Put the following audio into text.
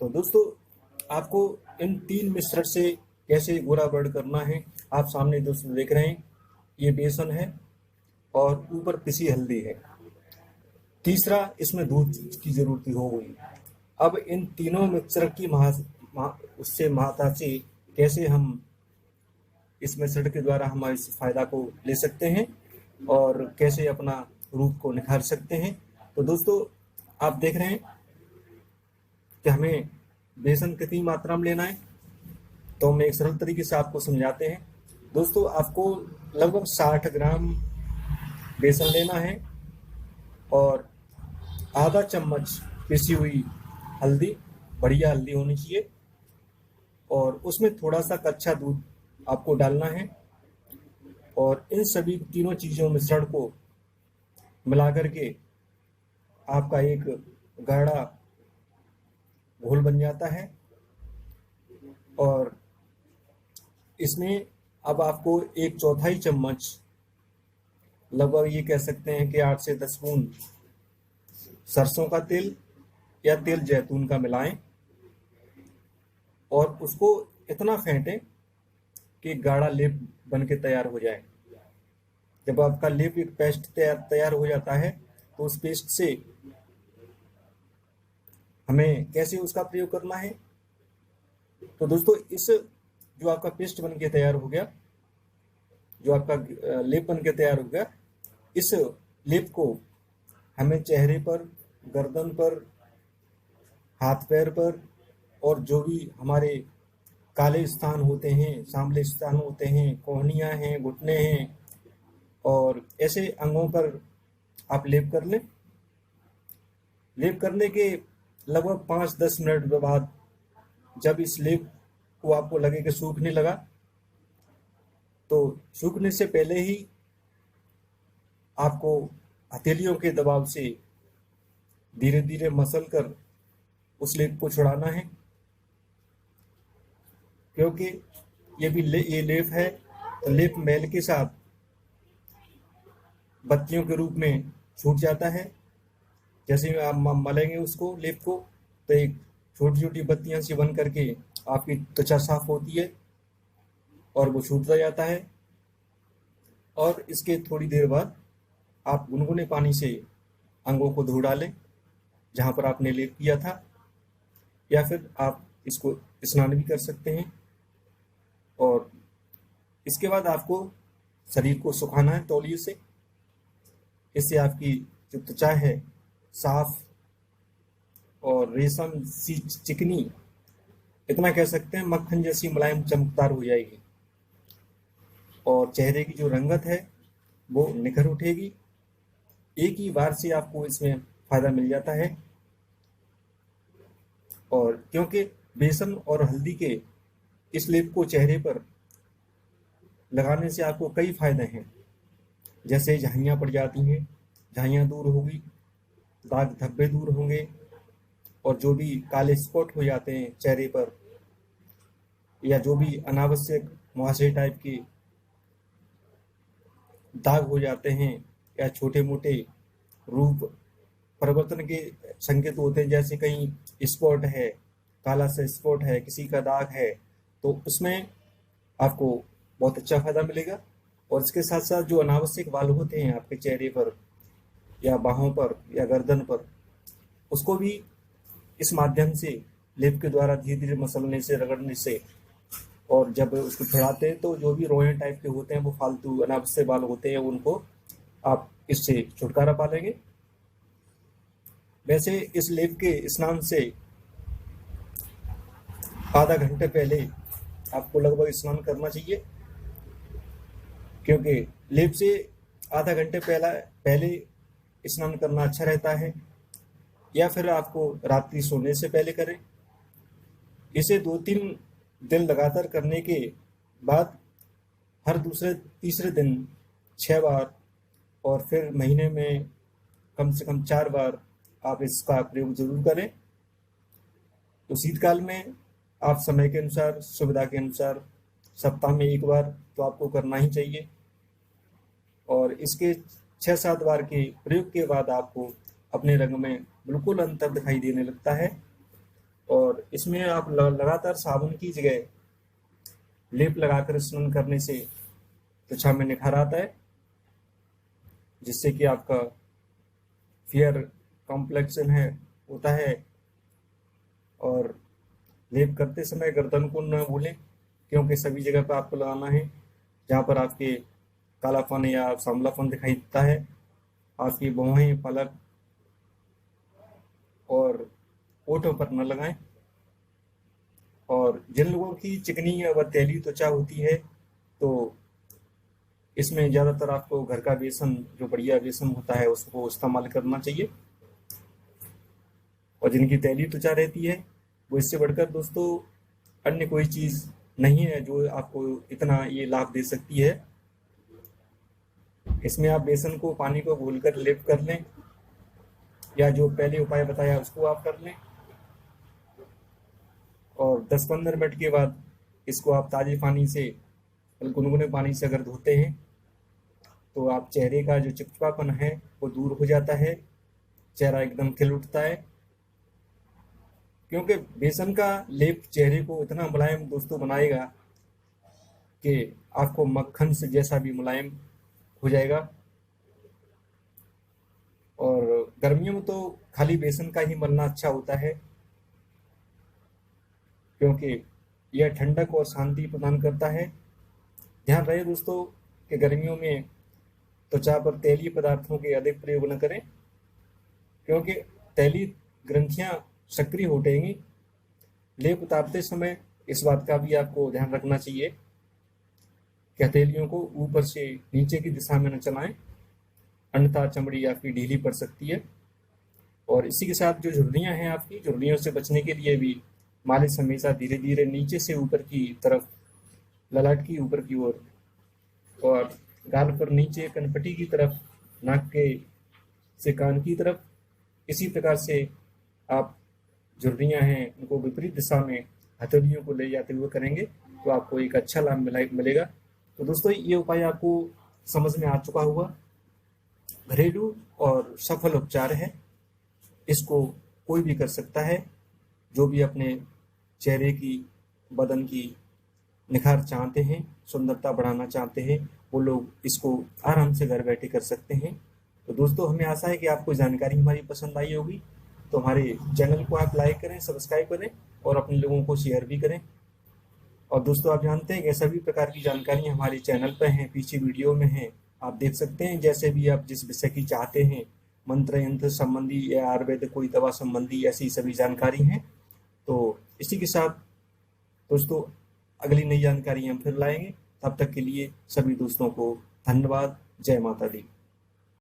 तो दोस्तों, आपको इन 3 मिश्रण से कैसे गोरा बर्ड करना है, आप सामने दोस्तों देख रहे हैं। ये बेसन है और ऊपर पिसी हल्दी है। तीसरा, इसमें दूध की जरूरत हो गई। अब इन तीनों मिश्रण की उससे मात्रा से कैसे हम इस मिश्रण के द्वारा हमारे इस फायदा को ले सकते हैं और कैसे अपना रूप को निखार सकते हैं। तो दोस्तों, आप देख रहे हैं कि हमें बेसन कितनी मात्रा में लेना है। तो हम एक सरल तरीके से आपको समझाते हैं। दोस्तों, आपको लगभग 60 ग्राम बेसन लेना है और आधा चम्मच पिसी हुई हल्दी, बढ़िया हल्दी होनी चाहिए, और उसमें थोड़ा सा कच्चा दूध आपको डालना है। और इन सभी तीनों चीज़ों मिश्रण को मिला करके आपका एक गाढ़ा घोल बन जाता है। और इसमें अब आपको 1/4 चम्मच, लगभग ये कह सकते हैं कि 8 से 10 बूंद सरसों का तेल या तेल जैतून का मिलाएं और उसको इतना फेंटें कि गाढ़ा लेप बन के तैयार हो जाए। जब आपका लेप एक पेस्ट तैयार हो जाता है, तो उस पेस्ट से हमें कैसे उसका प्रयोग करना है। तो दोस्तों, इस जो आपका पेस्ट बन के तैयार हो गया, जो आपका लेप बन के तैयार हो गया, इस लेप को हमें चेहरे पर, गर्दन पर, हाथ पैर पर, और जो भी हमारे काले स्थान होते हैं, सांवले स्थान होते हैं, कोहनियाँ हैं, घुटने हैं, और ऐसे अंगों पर आप लेप कर लें। लेप करने के लगभग 5-10 मिनट के बाद जब इस लेप को आपको लगे कि सूखने लगा, तो सूखने से पहले ही आपको हथेलियों के दबाव से धीरे धीरे मसल कर उस लेप को छुड़ाना है, क्योंकि ये लेप है। तो लेप मैल के साथ बत्तियों के रूप में छूट जाता है। जैसे ही आप मलेंगे उसको, लेप को, तो एक छोटी छोटी बत्तियां सी बन करके आपकी त्वचा साफ होती है और वो छूटता जाता है। और इसके थोड़ी देर बाद आप गुनगुने पानी से अंगों को धो डालें जहाँ पर आपने लेप किया था, या फिर आप इसको स्नान भी कर सकते हैं। और इसके बाद आपको शरीर को सुखाना है तौलिए से। इससे आपकी जो त्वचा है साफ और रेशम सी चिकनी, इतना कह सकते हैं मक्खन जैसी मुलायम चमकदार हो जाएगी, और चेहरे की जो रंगत है वो निखर उठेगी। एक ही बार से आपको इसमें फायदा मिल जाता है। और क्योंकि बेसन और हल्दी के इस लेप को चेहरे पर लगाने से आपको कई फायदे हैं। जैसे झाइयाँ पड़ जाती हैं, झाइयाँ दूर होगी, दाग धब्बे दूर होंगे, और जो भी काले स्पॉट हो जाते हैं चेहरे पर, या जो भी अनावश्यक मुहासे टाइप के दाग हो जाते हैं, या छोटे मोटे रूप परिवर्तन के संकेत होते हैं, जैसे कहीं स्पॉट है, काला सा स्पॉट है, किसी का दाग है, तो उसमें आपको बहुत अच्छा फायदा मिलेगा। और इसके साथ साथ जो अनावश्यक बाल होते हैं आपके चेहरे पर या बाहों पर या गर्दन पर, उसको भी इस माध्यम से लेप के द्वारा धीरे धीरे मसलने से, रगड़ने से, और जब उसको छुड़ाते हैं तो जो भी रोए टाइप के होते हैं, वो फालतू अनावश्यक बाल होते हैं, उनको आप इससे छुटकारा पा लेंगे। वैसे इस लेप के स्नान से आधा घंटे पहले आपको लगभग स्नान करना चाहिए, क्योंकि लेप से आधा घंटे पहले स्नान करना अच्छा रहता है, या फिर आपको रात्रि सोने से पहले करें। इसे 2-3 दिन लगातार करने के बाद हर दूसरे तीसरे दिन 6 बार, और फिर महीने में कम से कम 4 बार आप इसका प्रयोग जरूर करें। तो शीतकाल में आप समय के अनुसार, सुविधा के अनुसार सप्ताह में 1 बार तो आपको करना ही चाहिए। और इसके 6-7 बार के प्रयोग के बाद आपको अपने रंग में बिल्कुल अंतर दिखाई देने लगता है। और इसमें आप लगातार साबुन की जगह लेप लगाकर स्नान करने से त्वचा में निखार आता है, जिससे कि आपका फेयर कॉम्प्लेक्शन है होता है। और लेप करते समय गर्दन को न भूलें, क्योंकि सभी जगह पर आपको लगाना है जहाँ पर आपके कालापन या सांवलापन दिखाई देता है। आपकी भौहें, पलक और ओठों पर न लगाएं। और जिन लोगों की चिकनी व तैलीय त्वचा होती है, तो इसमें ज़्यादातर आपको घर का बेसन, जो बढ़िया बेसन होता है, उसको इस्तेमाल करना चाहिए। और जिनकी तैलीय त्वचा रहती है, वो इससे बढ़कर दोस्तों अन्य कोई चीज़ नहीं है जो आपको इतना ये लाभ दे सकती है। इसमें आप बेसन को, पानी को घोलकर लेप कर लें, या जो पहले उपाय बताया उसको आप कर लें। और 10-15 मिनट के बाद इसको आप ताज़े पानी से, गुनगुने पानी से अगर धोते हैं, तो आप चेहरे का जो चिपचिपापन है वो दूर हो जाता है, चेहरा एकदम खिल उठता है। क्योंकि बेसन का लेप चेहरे को इतना मुलायम दोस्तों बनाएगा कि आपको मक्खन से जैसा भी मुलायम हो जाएगा। और गर्मियों में तो खाली बेसन का ही मलना अच्छा होता है, क्योंकि यह ठंडक और शांति प्रदान करता है। ध्यान रहे दोस्तों कि गर्मियों में त्वचा पर तैलीय पदार्थों के अधिक प्रयोग न करें, क्योंकि तैलीय ग्रंथियां सक्रिय हो जाएंगी। लेप उतारते समय इस बात का भी आपको ध्यान रखना चाहिए कि हथेलियों को ऊपर से नीचे की दिशा में न चलाएं, अन्यथा चमड़ी आपकी ढीली पड़ सकती है। और इसी के साथ जो झुर्रियां हैं, आपकी झुर्रियों से बचने के लिए भी मालिश हमेशा धीरे धीरे नीचे से ऊपर की तरफ, ललाट की ऊपर की ओर, और गाल पर नीचे कनपटी की तरफ, नाक के से कान की तरफ, इसी प्रकार से आप झुर्रियां हैं उनको विपरीत दिशा में हथेलियों को ले जाते हुए करेंगे, तो आपको एक अच्छा लाभ मिलेगा। तो दोस्तों ये उपाय आपको समझ में आ चुका होगा। घरेलू और सफल उपचार है, इसको कोई भी कर सकता है। जो भी अपने चेहरे की, बदन की निखार चाहते हैं, सुंदरता बढ़ाना चाहते हैं, वो लोग इसको आराम से घर बैठे कर सकते हैं। तो दोस्तों हमें आशा है कि आपको जानकारी हमारी पसंद आई होगी। तो हमारे चैनल को आप लाइक करें, सब्सक्राइब करें और अपने लोगों को शेयर भी करें। और दोस्तों आप जानते हैं कि सभी प्रकार की जानकारी हमारे चैनल पर हैं, पीछे वीडियो में हैं, आप देख सकते हैं। जैसे भी आप जिस विषय की चाहते हैं, मंत्र यंत्र संबंधी या आयुर्वेद कोई दवा संबंधी, ऐसी सभी जानकारी हैं। तो इसी के साथ दोस्तों अगली नई जानकारी हम फिर लाएंगे। तब तक के लिए सभी दोस्तों को धन्यवाद। जय माता दी।